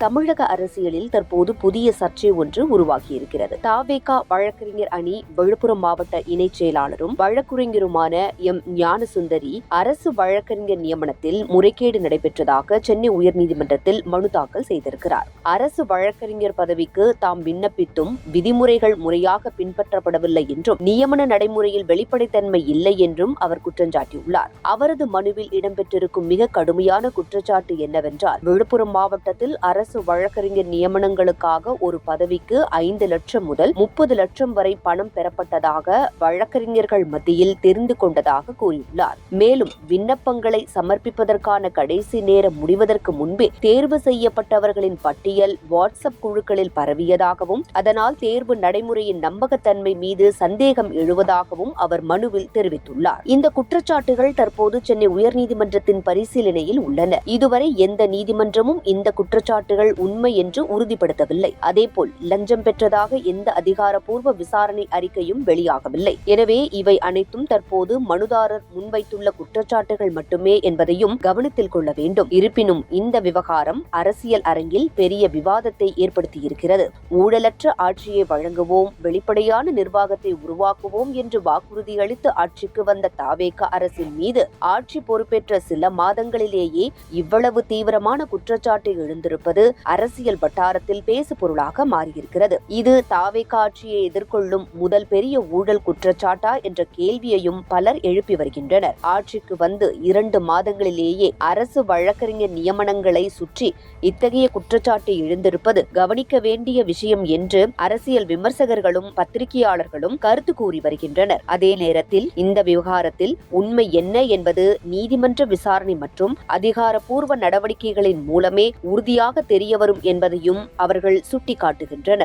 தமிழக அரசியலில் தற்போது புதிய சர்ச்சை ஒன்று உருவாகியிருக்கிறது. தவேக வழக்கறிஞர் அணி விழுப்புரம் மாவட்ட இணைச் செயலாளரும் வழக்குரைஞருமான எம். ஞானசுந்தரி அரசு வழக்கறிஞர் நியமனத்தில் முறைகேடு நடைபெற்றதாக சென்னை உயர்நீதிமன்றத்தில் மனு தாக்கல் செய்திருக்கிறார். அரசு வழக்கறிஞர் பதவிக்கு தாம் விண்ணப்பித்தும் விதிமுறைகள் முறையாக பின்பற்றப்படவில்லை என்றும் நியமன நடைமுறையில் வெளிப்படைத்தன்மை இல்லை என்றும் அவர் குற்றஞ்சாட்டியுள்ளார். அவரது மனுவில் இடம்பெற்றிருக்கும் மிக கடுமையான குற்றச்சாட்டு என்னவென்றால், விழுப்புரம் மாவட்டத்தில் அரசு வழக்கறிஞர் நியமனங்களுக்காக ஒரு பதவிக்கு 5 லட்சம் முதல் 30 லட்சம் வரை பணம் பெறப்பட்டதாக வழக்கறிஞர்கள் மத்தியில் தெரிந்து கொண்டதாக கூறியுள்ளார். மேலும் விண்ணப்பங்களை சமர்ப்பிப்பதற்கான கடைசி நேரம் முடிவதற்கு முன்பே தேர்வு செய்யப்பட்டவர்களின் பட்டியல் வாட்ஸ்அப் குழுக்களில் பரவியதாகவும் அதனால் தேர்வு நடைமுறையின் நம்பகத்தன்மை மீது சந்தேகம் எழுவதாகவும் அவர் மனுவில் தெரிவித்துள்ளார். இந்த குற்றச்சாட்டுகள் தற்போது சென்னை உயர்நீதிமன்றத்தின் பரிசீலனையில் உள்ளன. இதுவரை எந்த நீதிமன்றமும் இந்த குற்றச்சாட்டுகள் உண்மை என்று உறுதிப்படுத்தவில்லை. அதேபோல் லஞ்சம் பெற்றதாக எந்த அதிகாரப்பூர்வ விசாரணை அறிக்கையும் வெளியாகவில்லை. எனவே இவை அனைத்தும் தற்போது மனுதாரர் முன்வைத்துள்ள குற்றச்சாட்டுகள் மட்டுமே என்பதையும் கவனத்தில் கொள்ள வேண்டும். இருப்பினும் இந்த விவகாரம் அரசியல் அரங்கில் பெரிய விவாதத்தை ஏற்படுத்தியிருக்கிறது. ஊழலற்ற ஆட்சியை வழங்குவோம், வெளிப்படையான நிர்வாகத்தை உருவாக்குவோம் என்று வாக்குறுதியளித்து ஆட்சிக்கு வந்த தவேக அரசின் மீது ஆட்சி பொறுப்பேற்ற சில மாதங்களிலேயே இவ்வளவு தீவிரமான குற்றச்சாட்டு எழுந்திருப்பது அரசியல் வட்டாரத்தில் பேசு பொருளாக மாறியிருக்கிறது. இது தவேக ஆட்சியை எதிர்கொள்ளும் முதல் பெரிய ஊழல் குற்றச்சாட்டா என்ற கேள்வியையும் பலர் எழுப்பி வருகின்றனர். ஆட்சிக்கு வந்து 2 மாதங்களிலேயே அரசு வழக்கறிஞர் நியமனங்களை சுற்றி இத்தகைய குற்றச்சாட்டு எழுந்திருப்பது கவனிக்க வேண்டிய விஷயம் என்று அரசியல் விமர்சகர்களும் பத்திரிகையாளர்களும் கருத்து கூறி வருகின்றனர். அதே நேரத்தில் இந்த விவகாரத்தில் உண்மை என்ன என்பது நீதிமன்ற விசாரணை மற்றும் அதிகாரப்பூர்வ நடவடிக்கைகளின் மூலமே உறுதியாக தெரியவரும் என்பதையும் அவர்கள் சுட்டிக்காட்டுகின்றனர்.